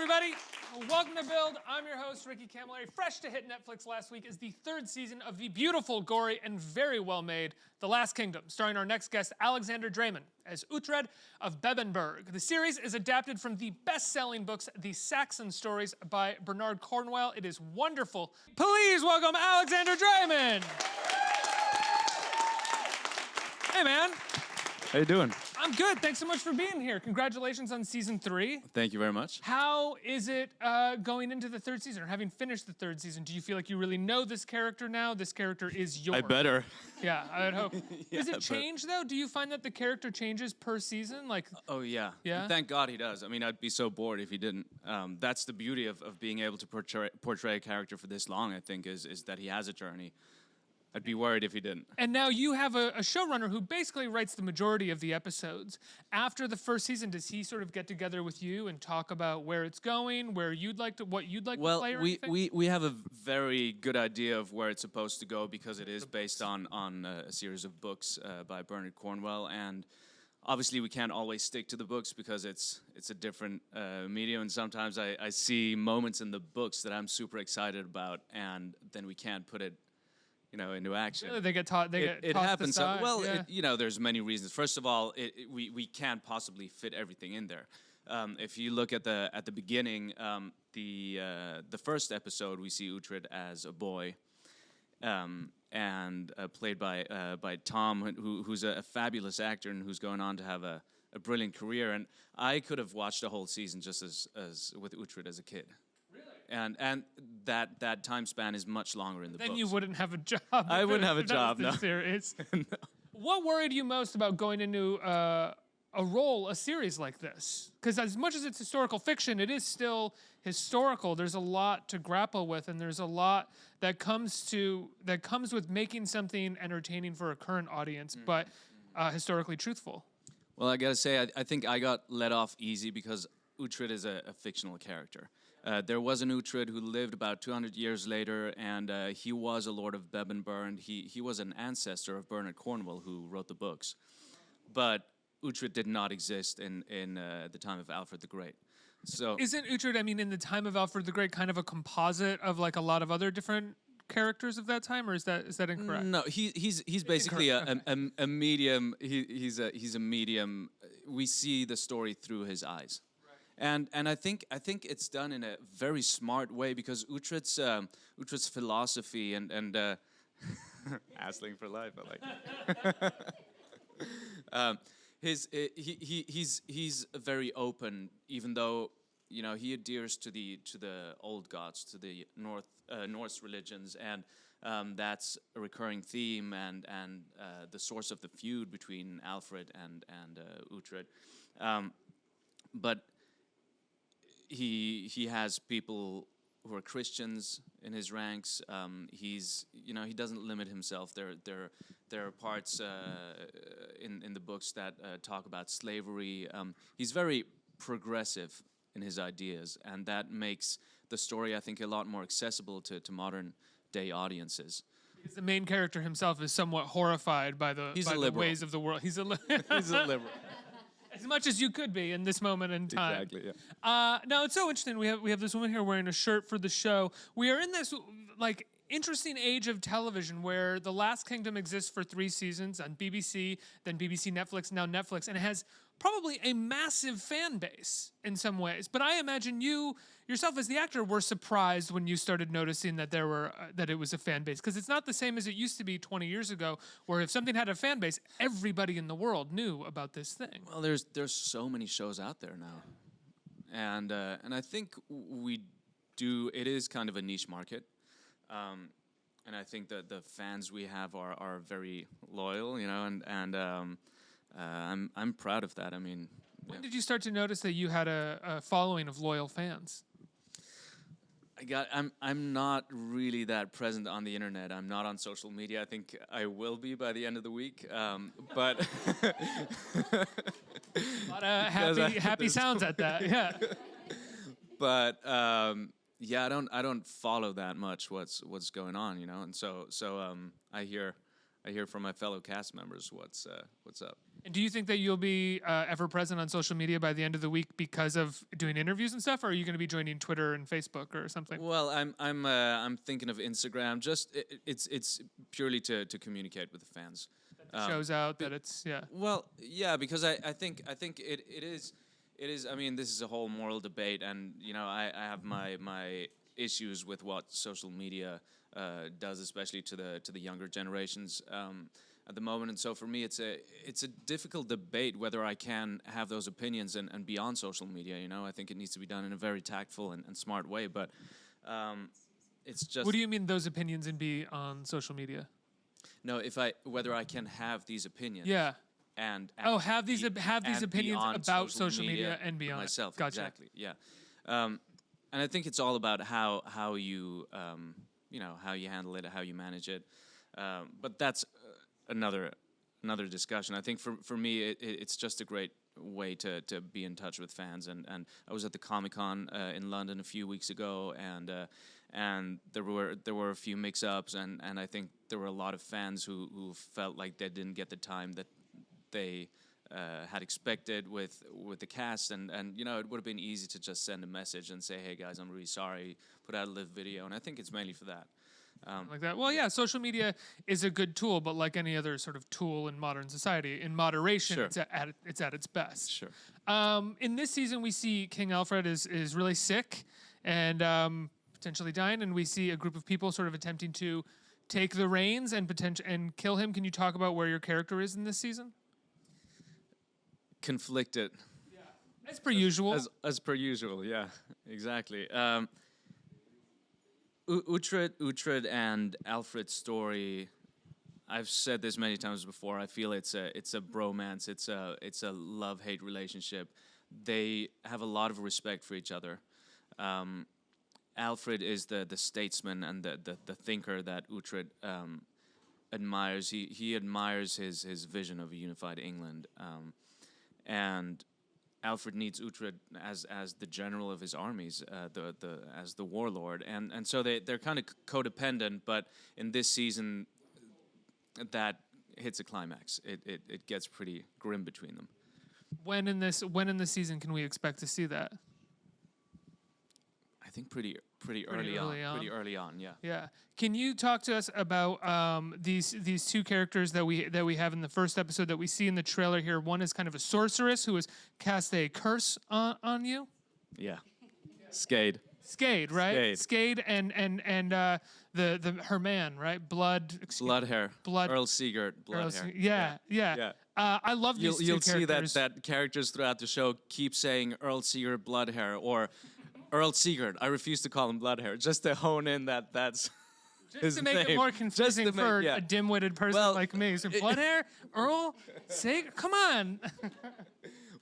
everybody. Welcome to Build. I'm your host, Ricky Camilleri. Fresh to hit Netflix last week is the third season of the beautiful, gory, and very well-made The Last Kingdom, starring our next guest, Alexander Dreymon, as Uhtred of Bebbanburg. The series is adapted from the best-selling books, The Saxon Stories by Bernard Cornwell. It is wonderful. Please welcome Alexander Dreymon. Hey, man. How you doing? I'm good. Thanks so much for being here. Congratulations on season 3. Thank you very much. How is it going into the third season, or having finished the third season? Do you feel like you really know this character now? This character is yours. I better. Yeah, I would hope. Yeah, Does it change, though? Do you find that the character changes per season? Like, oh, yeah. Yeah? Thank God he does. I mean, I'd be so bored if he didn't. That's the beauty of being able to portray a character for this long, I think, is that he has a journey. I'd be worried if he didn't. And now you have a showrunner who basically writes the majority of the episodes. After the first season, does he sort of get together with you and talk about where it's going, what you'd like to play or anything? we have a very good idea of where it's supposed to go because it is based on a series of books by Bernard Cornwell, and obviously we can't always stick to the books because it's a different medium, and sometimes I see moments in the books that I'm super excited about, and then we can't put it into action. Really, they get taught. It tossed happens. aside. Well, yeah. There's many reasons. First of all, we can't possibly fit everything in there. If you look at the beginning, the first episode, we see Uhtred as a boy, and played by Tom, who's a fabulous actor and who's going on to have a brilliant career. And I could have watched a whole season just as with Uhtred as a kid. And that time span is much longer in the books. Then you wouldn't have a job. I wouldn't have a job, no. Series. No. What worried you most about going into a series like this? Because as much as it's historical fiction, it is still historical. There's a lot to grapple with, and there's a lot that comes with making something entertaining for a current audience, but historically truthful. Well, I gotta say, I think I got let off easy because Uhtred is a fictional character. There was an Uhtred who lived about 200 years later, and he was a lord of Bebbanburg. He was an ancestor of Bernard Cornwell, who wrote the books. But Uhtred did not exist in the time of Alfred the Great. So isn't Uhtred, in the time of Alfred the Great, kind of a composite of like a lot of other different characters of that time, or is that incorrect? No, he's basically a medium. He's a medium. We see the story through his eyes. And I think it's done in a very smart way because Uhtred's philosophy and Asling for life, I like it. He's very open, even though he adheres to the old gods, to the Norse religions, and that's a recurring theme and the source of the feud between Alfred and Uhtred, but he has people who are Christians in his ranks. He doesn't limit himself. There are parts in the books that talk about slavery. He's very progressive in his ideas, and that makes the story, I think, a lot more accessible to modern day audiences. Because the main character himself is somewhat horrified by the ways of the world. He's a liberal. As much as you could be in this moment in time. Exactly, yeah. Now, it's so interesting. We have this woman here wearing a shirt for the show. We are in this, interesting age of television where The Last Kingdom exists for 3 seasons on BBC, then BBC Netflix, now Netflix, and it has probably a massive fan base in some ways. But I imagine you yourself as the actor were surprised when you started noticing that that it was a fan base, because it's not the same as it used to be 20 years ago, where if something had a fan base, everybody in the world knew about this thing. Well, there's so many shows out there now, and I think it is kind of a niche market. And I think that the fans we have are very loyal, and I'm proud of that. When did you start to notice that you had a following of loyal fans? I'm not really that present on the internet. I'm not on social media. I think I will be by the end of the week. But a lot of happy sounds at that. Yeah. But yeah, I don't follow that much what's going on, and so I hear from my fellow cast members what's up. And do you think that you'll be ever present on social media by the end of the week because of doing interviews and stuff, or are you going to be joining Twitter and Facebook or something? Well, I'm thinking of Instagram. Just it's purely to communicate with the fans. Shows out that it's Well, yeah, because I think it is. I mean, this is a whole moral debate, and you know, I have my issues with what social media does, especially to the younger generations at the moment. And so for me, it's a difficult debate whether I can have those opinions and be on social media. You know, I think it needs to be done in a very tactful and smart way. But it's just. What do you mean those opinions and be on social media? No, whether I can have these opinions. Yeah. And have these opinions about social media and beyond. Myself, gotcha. Exactly. Yeah. And I think it's all about how you how you handle it, how you manage it. But that's another discussion. I think for me, it's just a great way to be in touch with fans. And I was at the Comic-Con in London a few weeks ago, and there were a few mix-ups, and I think there were a lot of fans who felt like they didn't get the time that they had expected with the cast, and you know, it would have been easy to just send a message and say, hey guys, I'm really sorry, put out a live video, and I think it's mainly for that. Like that. Well, yeah, social media is a good tool, but like any other sort of tool in modern society, in moderation, Sure. it's at its best. Sure. In this season, we see King Alfred is really sick and potentially dying, and we see a group of people sort of attempting to take the reins and kill him. Can you talk about where your character is in this season? Conflicted. Yeah. As per usual. As per usual, yeah, exactly. Uhtred and Alfred's story. I've said this many times before. I feel it's a bromance. It's a love-hate relationship. They have a lot of respect for each other. Alfred is the statesman and the thinker that Uhtred admires. He admires his vision of a unified England, and Alfred needs Uhtred as the general of his armies, as the warlord, and so they're kind of codependent. But in this season, that hits a climax. It gets pretty grim between them. When in the season can we expect to see that? I think pretty early on. Pretty early on, yeah. Yeah. Can you talk to us about these two characters that we have in the first episode that we see in the trailer here? One is kind of a sorceress who has cast a curse on you. Yeah. Skade, right? Skade. And her man, right? Blood hair. Earl Sigurd, blood hair. Yeah. I love these two characters. You'll see that characters throughout the show keep saying Earl Sigurd, blood hair, or Earl Sigurd. I refuse to call him Bloodhair, just to hone in that's just his to make name. it more confusing for a dim-witted person like me. So Bloodhair, Earl, Sigurd, come on.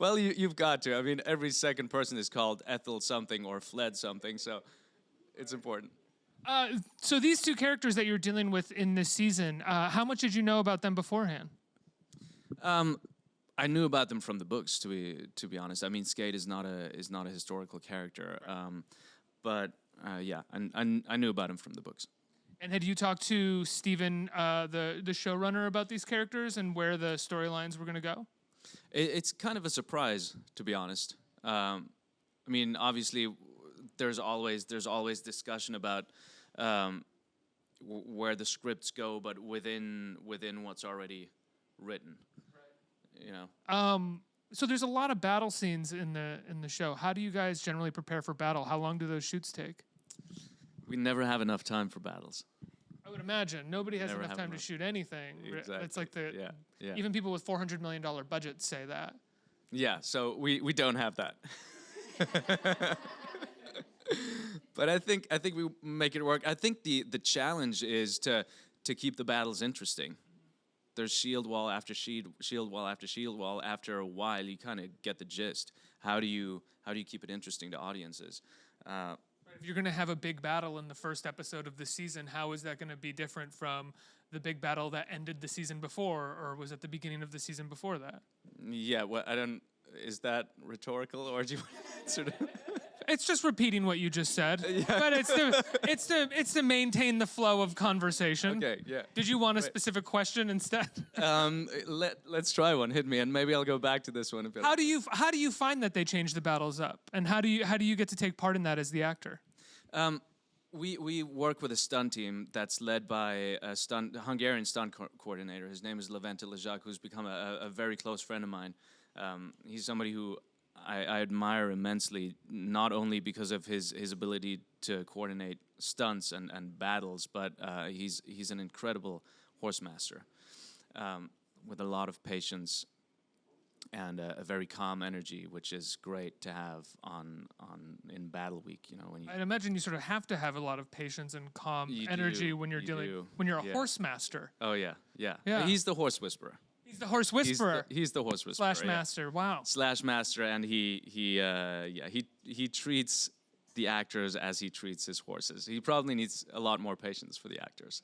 Well, you've got to. I mean, every second person is called Ethel something or Fled something, so it's important. So these two characters that you're dealing with in this season, how much did you know about them beforehand? I knew about them from the books, to be honest. I mean, Skade is not a historical character, but yeah, I knew about him from the books. And had you talked to Steven, the showrunner, about these characters and where the storylines were going to go? It's kind of a surprise, to be honest. I mean, obviously, there's always discussion about where the scripts go, but within what's already written. You know. So there's a lot of battle scenes in the show. How do you guys generally prepare for battle? How long do those shoots take? We never have enough time for battles. I would imagine nobody has enough time to shoot anything. Exactly. It's like yeah. Even people with $400 million budgets say that. Yeah. So we don't have that. But I think we make it work. I think the challenge is to keep the battles interesting. There's shield wall after shield wall after shield wall. After a while, you kind of get the gist. How do you keep it interesting to audiences? If you're going to have a big battle in the first episode of the season, how is that going to be different from the big battle that ended the season before, or was it the beginning of the season before that? Yeah, well, is that rhetorical, or do you want to answer that? It's just repeating what you just said, but it's to maintain the flow of conversation. Okay, yeah. Did you want a specific question instead? Let's try one. Hit me, and maybe I'll go back to this one. How do you find that they change the battles up, and how do you get to take part in that as the actor? We work with a stunt team that's led by a Hungarian stunt coordinator. His name is Levente Lejac, who's become a very close friend of mine. He's somebody who I admire immensely, not only because of his ability to coordinate stunts and battles, but he's an incredible horse master with a lot of patience and a very calm energy, which is great to have in battle week. You know, when I'd imagine you sort of have to have a lot of patience and calm energy when you're when you're a horse master. Oh yeah. He's the horse whisperer. He's the horse whisperer. He's the horse whisperer. Slash master. Wow. Slash master, and he treats the actors as he treats his horses. He probably needs a lot more patience for the actors.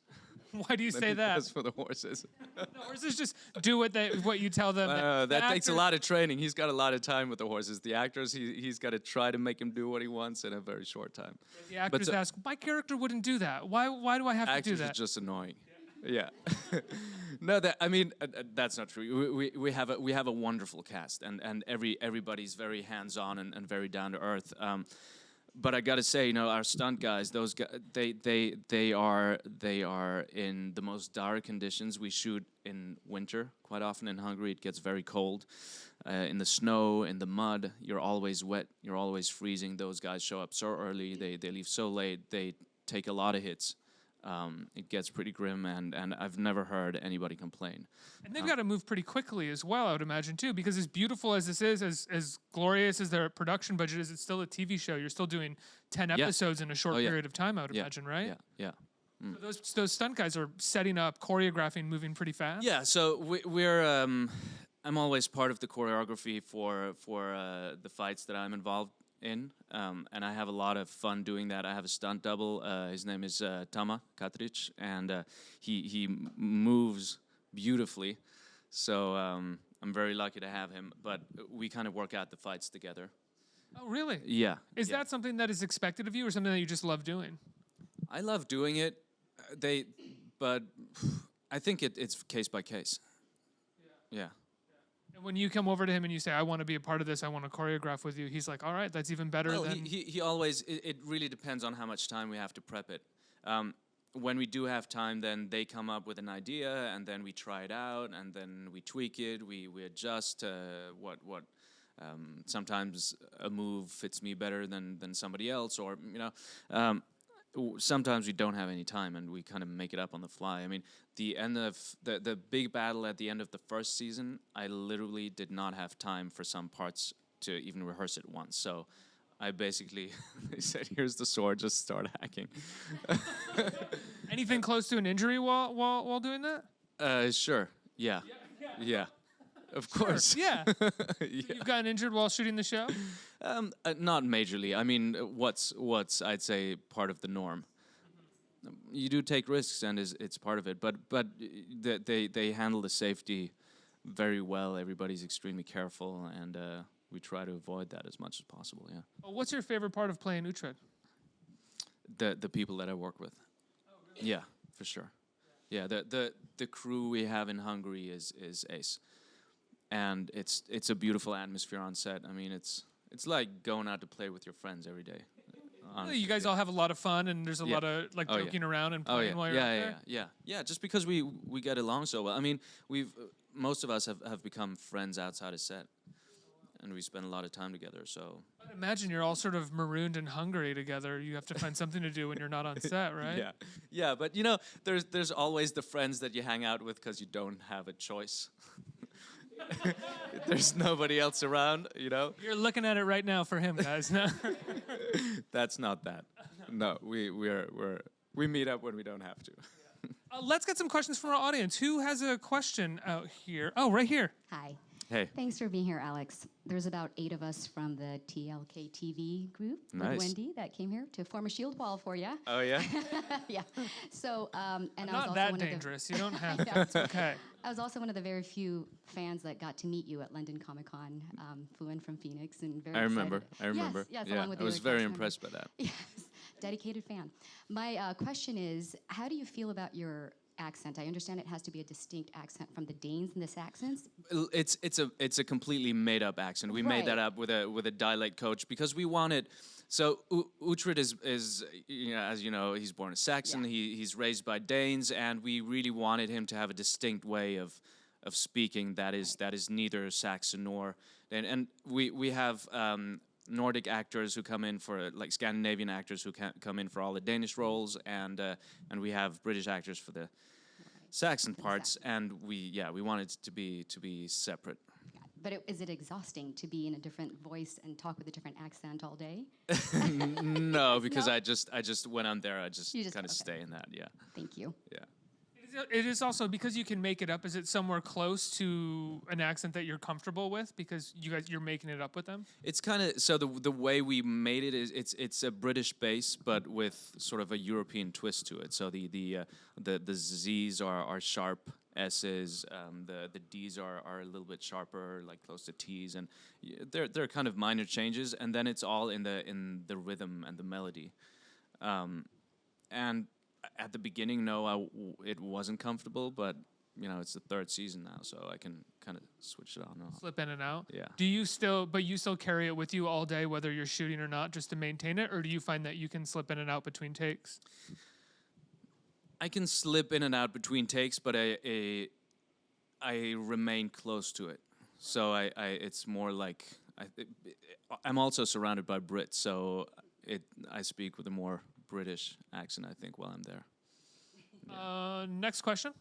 Why do you say that? Does for the horses. The horses just do what you tell them. That takes a lot of training. He's got a lot of time with the horses. The actors, he's got to try to make him do what he wants in a very short time. The actors ask, my character wouldn't do that. Why do I have to do that? Actors are just annoying. Yeah. No, that's not true. We have a wonderful cast, and everybody's very hands-on and very down to earth. But I gotta say, you know, our stunt guys, those guys, they are in the most dire conditions. We shoot in winter quite often in Hungary. It gets very cold, in the snow, in the mud. You're always wet. You're always freezing. Those guys show up so early. They leave so late. They take a lot of hits. It gets pretty grim, and I've never heard anybody complain. And they've got to move pretty quickly as well, I would imagine, too, because as beautiful as this is, as glorious as their production budget is, it's still a TV show. You're still doing 10 episodes in a short period of time, I would imagine, right? Yeah. So those stunt guys are setting up, choreographing, moving pretty fast? Yeah, so we're... I'm always part of the choreography for the fights that I'm involved in, and I have a lot of fun doing that. I have a stunt double. His name is Tama Katric, and he moves beautifully. So I'm very lucky to have him. But we kind of work out the fights together. Oh, really? Yeah. Is that something that is expected of you, or something that you just love doing? I love doing it. But I think it's case by case. Yeah. And when you come over to him and you say, I want to be a part of this, I want to choreograph with you, he's like, all right, that's even better than... He always... It really depends on how much time we have to prep it. When we do have time, then they come up with an idea, and then we try it out, and then we tweak it, we adjust what sometimes a move fits me better than somebody else, or, you know... sometimes we don't have any time, and we kind of make it up on the fly. I mean, the end of the big battle at the end of the first season, I literally did not have time for some parts to even rehearse it once. So I basically, they said, here's the sword, just start hacking. Anything close to an injury while doing that? Sure, yeah. Of course. Sure, yeah. So you've gotten injured while shooting the show? Not majorly. I mean, what's I'd say part of the norm. You do take risks, and it's part of it. But they handle the safety very well. Everybody's extremely careful, and we try to avoid that as much as possible. Yeah. Well, what's your favorite part of playing Uhtred? The people that I work with. Oh, really? Yeah, for sure. Yeah, the crew we have in Hungary is ace. And it's a beautiful atmosphere on set. I mean, it's like going out to play with your friends every day. You guys all have a lot of fun, and there's a lot of joking around and playing while you're out there. Yeah. Just because we get along so well. I mean, most of us have become friends outside of set, and we spend a lot of time together. So I'd imagine you're all sort of marooned in Hungary together. You have to find something to do when you're not on set, right? Yeah. But you know, there's always the friends that you hang out with because you don't have a choice. There's nobody else around, you know. You're looking at it right now for him, guys. That's not that. No, we meet up when we don't have to. Let's get some questions from our audience. Who has a question out here? Oh, right here. Hi. Hey. Thanks for being here, Alex. There's about 8 of us from the TLK TV group with Nice. Wendy that came here to form a shield wall for you. Oh yeah. Yeah. So, and I was Not also that one dangerous. You don't have I know. to. Okay. I was also one of the very few fans that got to meet you at London Comic Con. Flew in from Phoenix and very I remember. excited. I remember. Yes, yes, Yeah. along with I the was other very cast members. impressed by that. Yes, dedicated fan. My question is, how do you feel about your accent? I understand it has to be a distinct accent from the Danes and the Saxons. It's a completely made up accent. We made that Right. up with a dialect coach because we wanted. So Uhtred is you know, as you know, he's born a Saxon. Yeah. He's raised by Danes, and we really wanted him to have a distinct way of speaking that is neither Saxon nor. And we have Nordic actors who come in for like Scandinavian actors who come in for all the Danish roles, and we have British actors for the Saxon parts, and we wanted it to be separate. But is it exhausting to be in a different voice and talk with a different accent all day? No, because No? I just when I'm there, I just You just- kind of okay. stay in that. Yeah, Thank you. yeah. It is also because you can make it up. Is it somewhere close to an accent that you're comfortable with because you're making it up with them? It's kind of so the way we made it is it's a British base, but with sort of a European twist to it. So the Z's are sharp S's, the D's are a little bit sharper, like close to T's, and they're kind of minor changes, and then it's all in the rhythm and the melody, and at the beginning, no, it wasn't comfortable, but you know it's the 3rd season now, so I can kind of switch it on and off. Slip in and out. Yeah. Do you still carry it with you all day, whether you're shooting or not, just to maintain it, or do you find that you can slip in and out between takes? I can slip in and out between takes, but I remain close to it. So it's more like I'm also surrounded by Brits, so I speak with a more British accent, I think, while I'm there. Next question.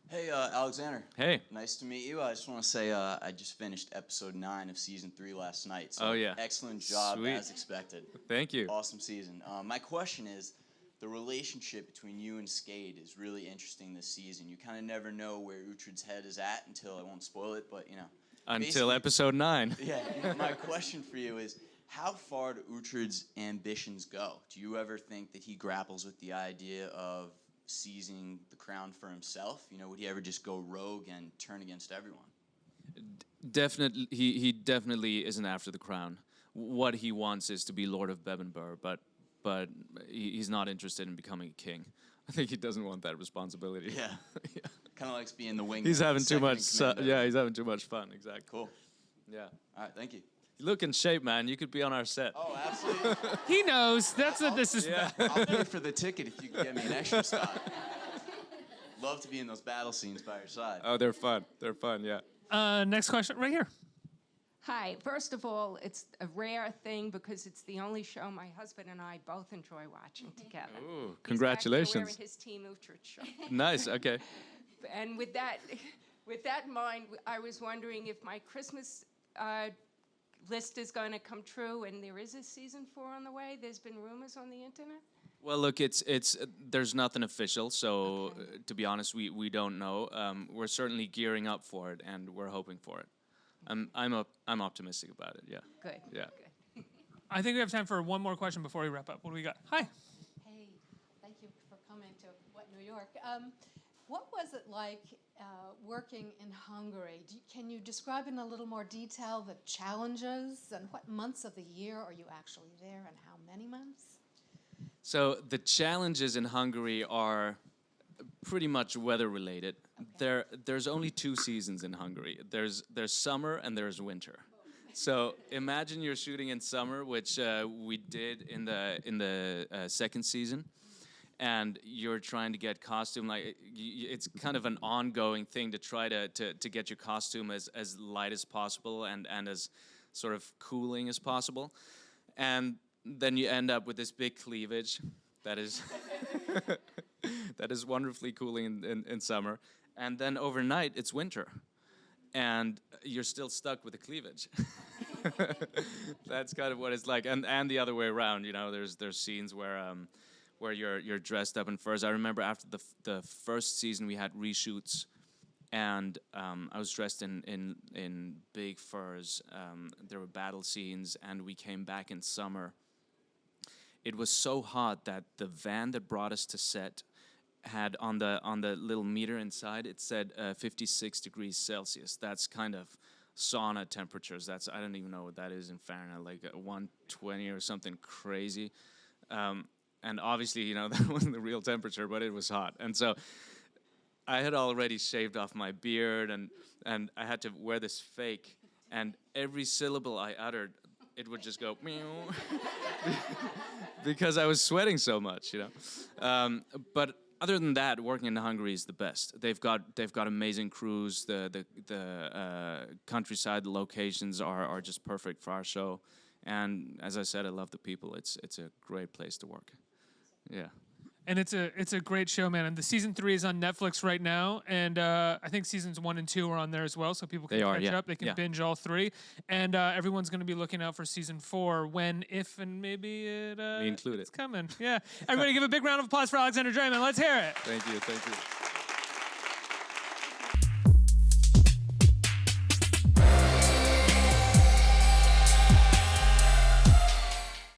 Hey, Alexander. Hey. Nice to meet you. I just want to say I just finished episode 9 of season 3 last night. So Oh, yeah. excellent job Sweet. as expected. Thank you. Awesome season. My question is, the relationship between you and Sigrid is really interesting this season. You kind of never know where Uhtred's head is at until, I won't spoil it, but you know. Until basically- episode 9. Yeah, my question for you is, how far do Uhtred's ambitions go? Do you ever think that he grapples with the idea of seizing the crown for himself? You know, would he ever just go rogue and turn against everyone? Definitely, he definitely isn't after the crown. What he wants is to be Lord of Bebbanburg, but he's not interested in becoming a king. I think he doesn't want that responsibility. Yeah. Yeah. Kind of likes being the wing. He's having too second in much. command of Yeah, he's having too much fun. Exactly. Cool. Yeah. All right, thank you. You look in shape, man. You could be on our set. Oh, absolutely. He knows. That's what this is. Yeah. I'll pay for the ticket if you can get me an extra spot. Love to be in those battle scenes by your side. Oh, they're fun. They're fun. Yeah. Next question, right here. Hi. First of all, it's a rare thing because it's the only show my husband and I both enjoy watching together. Ooh, He's congratulations. back there wearing his Team Uhtred shirt. Nice. Okay. And with that in mind, I was wondering if my Christmas list is going to come true, and there is a season 4 on the way. There's been rumors on the internet. Well, look, it's there's nothing official, so Okay. to be honest, we don't know. We're certainly gearing up for it, and we're hoping for it. I'm optimistic about it. Yeah. Good. Yeah. Good. I think we have time for one more question before we wrap up. What do we got? Hi. Hey, thank you for coming to New York. What was it like working in Hungary? Can you describe in a little more detail the challenges and what months of the year are you actually there and how many months? So the challenges in Hungary are pretty much weather related. There's only 2 seasons in Hungary. There's summer and there's winter. So imagine you're shooting in summer, which we did in the 2nd season, and you're trying to get costume it's kind of an ongoing thing to try to get your costume as light as possible and as sort of cooling as possible, and then you end up with this big cleavage that is that is wonderfully cooling in summer, and then overnight it's winter, and you're still stuck with the cleavage. That's kind of what it's like, and the other way around. You know, there's scenes where you're dressed up in furs. I remember after the first season we had reshoots and I was dressed in big furs. There were battle scenes, and we came back in summer. It was so hot that the van that brought us to set had on the little meter inside, it said 56 degrees Celsius. That's kind of sauna temperatures. I don't even know what that is in Fahrenheit, like 120 or something crazy. And obviously, you know, that wasn't the real temperature, but it was hot. And so I had already shaved off my beard, and I had to wear this fake. And every syllable I uttered, it would just go meow, because I was sweating so much, you know. But other than that, working in Hungary is the best. They've got amazing crews. The countryside locations are just perfect for our show. And as I said, I love the people. It's a great place to work. Yeah. And it's a great show, man. And the season 3 is on Netflix right now, and I think seasons 1 and 2 are on there as well, so people can catch up. They can binge all 3, and everyone's going to be looking out for season 4 when, if, and maybe we include it's coming. Yeah, everybody, give a big round of applause for Alexander Dreymon. Let's hear it. Thank you.